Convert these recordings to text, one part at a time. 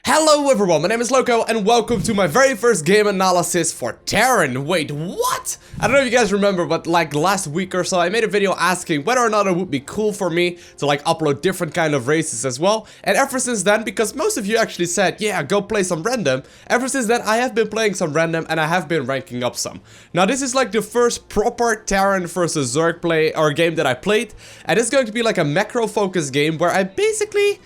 Hello everyone, my name is Loko and welcome to my very first game analysis for Terran. Wait, what? I don't know if you guys remember, but like last week or so I made a video asking whether or not it would be cool for me to like upload different kind of races as well. And ever since then, because most of you actually said, yeah, go play some random, ever since then I have been playing some random and I have been ranking up some. Now this is like the first proper Terran versus Zerg play or game that I played, and it's going to be like a macro focused game where I basically...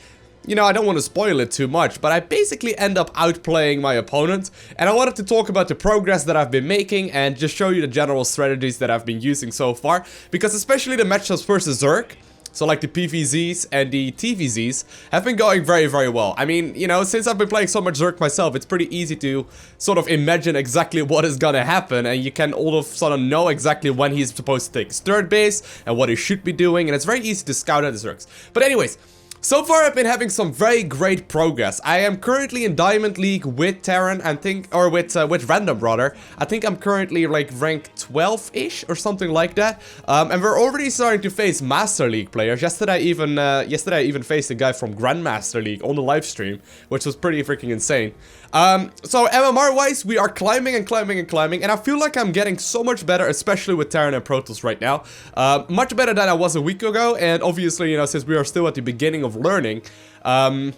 You know, I don't want to spoil it too much, but I basically end up outplaying my opponent. And I wanted to talk about the progress that I've been making and just show you the general strategies that I've been using so far. Because especially the matchups versus Zerg, so like the PvZs and the TvZs, have been going very, very well. I mean, you know, since I've been playing so much Zerg myself, it's pretty easy to sort of imagine exactly what is gonna happen. And you can all of a sudden know exactly when he's supposed to take his third base and what he should be doing. And it's very easy to scout out the Zergs. But anyways... So far I've been having some very great progress. I am currently in Diamond League with Terran and with Random rather. I think I'm currently like rank 12-ish or something like that. And we're already starting to face Master League players. Yesterday I even faced a guy from Grandmaster League on the live stream, which was pretty freaking insane. So MMR wise, we are climbing and climbing and climbing, and I feel like I'm getting so much better, especially with Terran and Protoss right now. Much better than I was a week ago, and obviously, you know, since we are still at the beginning of learning, there's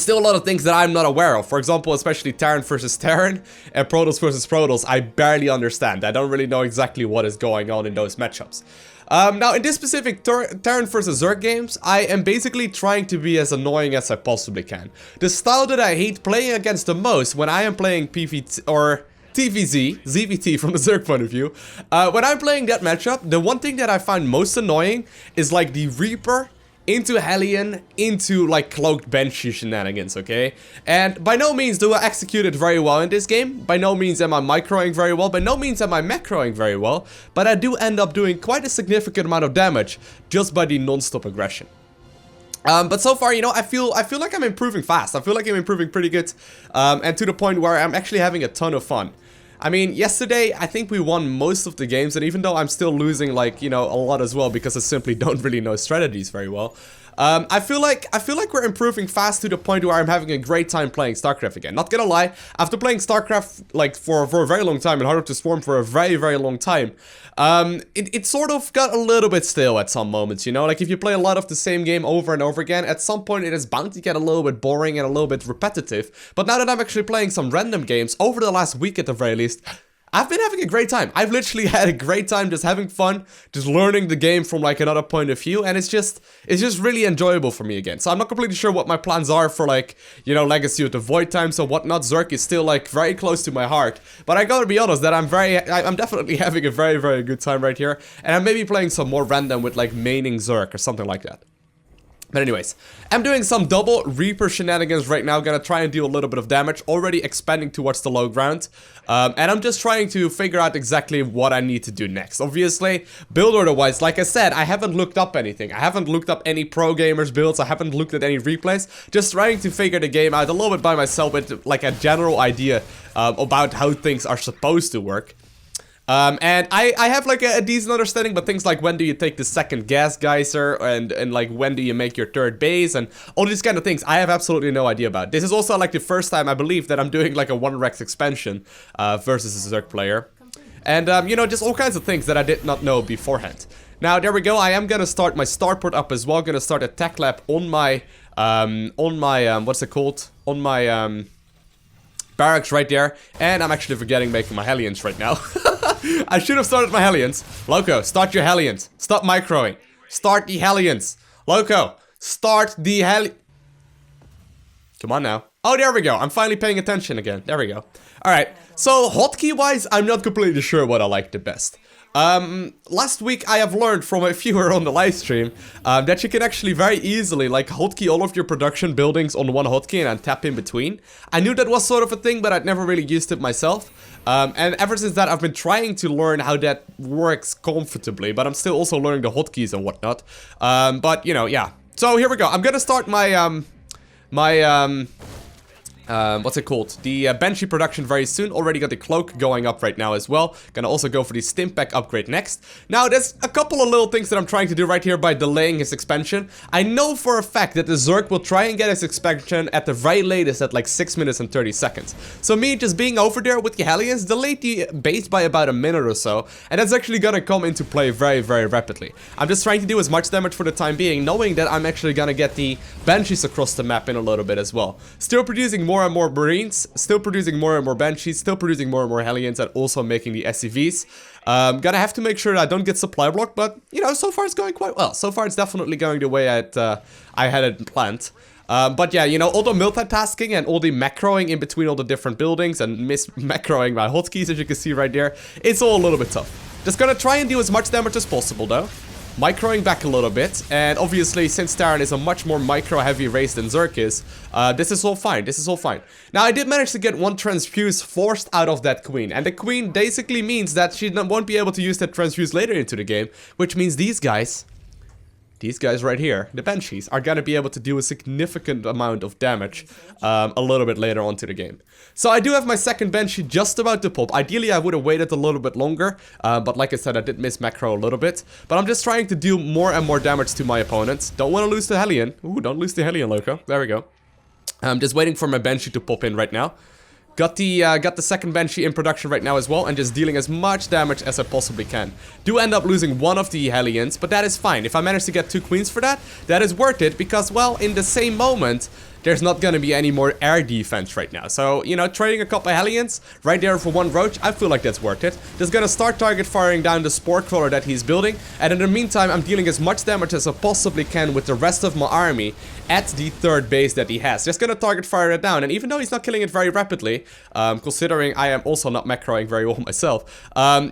still a lot of things that I'm not aware of. For example, especially Terran versus Terran and Protoss versus Protoss, I barely understand. I don't really know exactly what is going on in those matchups. Now, in this specific Terran vs Zerg games, I am basically trying to be as annoying as I possibly can. The style that I hate playing against the most when I am playing PvT or TvZ, ZVT from the Zerg point of view, when I'm playing that matchup, the one thing that I find most annoying is like the Reaper into Hellion, into like cloaked Banshee shenanigans, okay? And by no means do I execute it very well in this game. By no means am I microing very well. By no means am I macroing very well. But I do end up doing quite a significant amount of damage just by the non-stop aggression. But so far, you know, I feel like I'm improving fast. I feel like I'm improving pretty good. And to the point where I'm actually having a ton of fun. I mean, yesterday, I think we won most of the games, and even though I'm still losing, like, you know, a lot as well, because I simply don't really know strategies very well, I feel like we're improving fast to the point where I'm having a great time playing StarCraft again. Not gonna lie, after playing StarCraft, like, for a very long time, and Heart of the Swarm for a very, very long time, it sort of got a little bit stale at some moments, you know? Like, if you play a lot of the same game over and over again, at some point it is bound to get a little bit boring and a little bit repetitive. But now that I'm actually playing some random games, over the last week at the very least, I've been having a great time. I've literally had a great time just having fun, just learning the game from like another point of view, and it's just really enjoyable for me again. So I'm not completely sure what my plans are for, like, you know, Legacy of the Void Times or whatnot. Zerg is still like very close to my heart, but I gotta be honest that I'm definitely having a very, very good time right here, and I'm maybe playing some more random with like maining Zerg or something like that. But anyways, I'm doing some double Reaper shenanigans right now, gonna try and do a little bit of damage, already expanding towards the low ground. And I'm just trying to figure out exactly what I need to do next. Obviously, build order-wise, like I said, I haven't looked up anything. I haven't looked up any pro gamers builds, I haven't looked at any replays. Just trying to figure the game out a little bit by myself with like a general idea about how things are supposed to work. And I have like a decent understanding, but things like when do you take the second gas geyser and like when do you make your third base and all these kind of things, I have absolutely no idea about. This is also like the first time I believe that I'm doing like a 1-Rex expansion versus a Zerg player. And you know, just all kinds of things that I did not know beforehand. Now there we go, I am gonna start my starport up as well, gonna start a tech lab on my what's it called? On my barracks right there, and I'm actually forgetting making my Hellions right now. I should have started my Hellions. Loko, start your Hellions. Stop microing. Start the Hellions. Loko, start the Come on now. Oh, there we go. I'm finally paying attention again. There we go. Alright, so hotkey-wise, I'm not completely sure what I like the best. Last week I have learned from a viewer on the live stream that you can actually very easily like hotkey all of your production buildings on one hotkey and then tap in between. I knew that was sort of a thing, but I'd never really used it myself. And ever since that I've been trying to learn how that works comfortably, but I'm still also learning the hotkeys and whatnot. But you know, yeah. So here we go. I'm gonna start my what's it called? The Banshee production very soon. Already got the cloak going up right now as well. Gonna also go for the Stimpack upgrade next. Now, there's a couple of little things that I'm trying to do right here by delaying his expansion. I know for a fact that the Zerg will try and get his expansion at the very latest at like 6 minutes and 30 seconds. So me just being over there with the Hellions delayed the base by about a minute or so. And that's actually gonna come into play very, very rapidly. I'm just trying to do as much damage for the time being, knowing that I'm actually gonna get the Banshees across the map in a little bit as well. Still producing more and more Marines, still producing more and more Banshees, still producing more and more Hellions, and also making the SCVs. Gonna have to make sure that I don't get supply blocked, but, you know, so far it's going quite well. So far it's definitely going the way I had it planned. But yeah, you know, all the multitasking and all the macroing in between all the different buildings and macroing my hotkeys, as you can see right there, it's all a little bit tough. Just gonna try and do as much damage as possible, though. Microing back a little bit, and obviously since Terran is a much more micro-heavy race than Zerg is, this is all fine, this is all fine. Now, I did manage to get one transfuse forced out of that queen, and the queen basically means that she won't be able to use that transfuse later into the game, which means these guys right here, the Banshees, are gonna be able to do a significant amount of damage a little bit later on to the game. So I do have my second Banshee just about to pop. Ideally, I would have waited a little bit longer, but like I said, I did miss macro a little bit. But I'm just trying to do more and more damage to my opponents. Don't want to lose the Hellion. Ooh, don't lose the Hellion, Loko. There we go. I'm just waiting for my Banshee to pop in right now. Got the second Banshee in production right now as well, and just dealing as much damage as I possibly can. Do end up losing one of the Hellions, but that is fine. If I manage to get 2 queens for that, that is worth it, because, well, in the same moment, there's not gonna be any more air defense right now. So, you know, trading a couple of Hellions right there for 1 roach, I feel like that's worth it. Just gonna start target firing down the spore crawler that he's building, and in the meantime, I'm dealing as much damage as I possibly can with the rest of my army at the 3rd base that he has. Just gonna target fire it down, and even though he's not killing it very rapidly, considering I am also not macroing very well myself,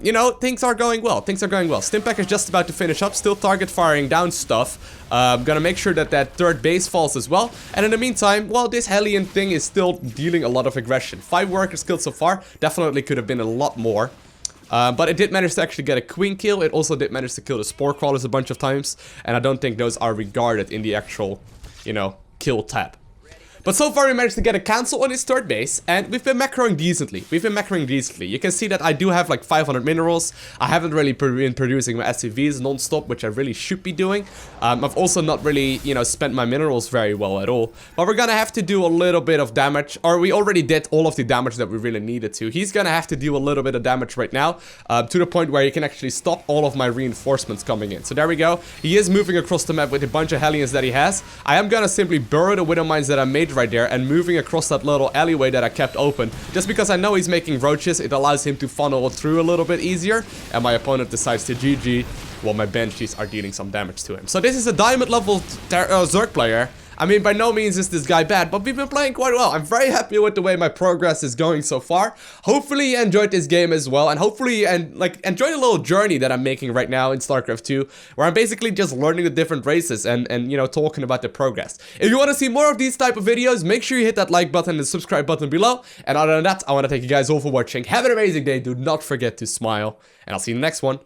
you know, things are going well. Things are going well. Stimpack is just about to finish up, still target firing down stuff. Gonna make sure that that 3rd base falls as well, and in the meantime, well, this Hellion thing is still dealing a lot of aggression. 5 workers killed so far, definitely could have been a lot more. But it did manage to actually get a queen kill. It also did manage to kill the spore crawlers a bunch of times, and I don't think those are regarded in the actual, you know, kill tab. But so far we managed to get a cancel on his 3rd base, and we've been macroing decently. You can see that I do have like 500 minerals. I haven't really been producing my SCVs non-stop, which I really should be doing. I've also not really, you know, spent my minerals very well at all. But we're gonna have to do a little bit of damage, or we already did all of the damage that we really needed to. He's gonna have to do a little bit of damage right now, to the point where he can actually stop all of my reinforcements coming in. So there we go. He is moving across the map with a bunch of Hellions that he has. I am gonna simply burrow the widow mines that I made right there and moving across that little alleyway that I kept open. Just because I know he's making roaches, it allows him to funnel through a little bit easier, and my opponent decides to GG while my Banshees are dealing some damage to him. So this is a diamond level Zerg player. I mean, by no means is this guy bad, but we've been playing quite well. I'm very happy with the way my progress is going so far. Hopefully you enjoyed this game as well, and hopefully you enjoy the little journey that I'm making right now in StarCraft 2, where I'm basically just learning the different races and you know, talking about the progress. If you want to see more of these type of videos, make sure you hit that like button and the subscribe button below. And other than that, I want to thank you guys all for watching. Have an amazing day. Do not forget to smile, and I'll see you in the next one.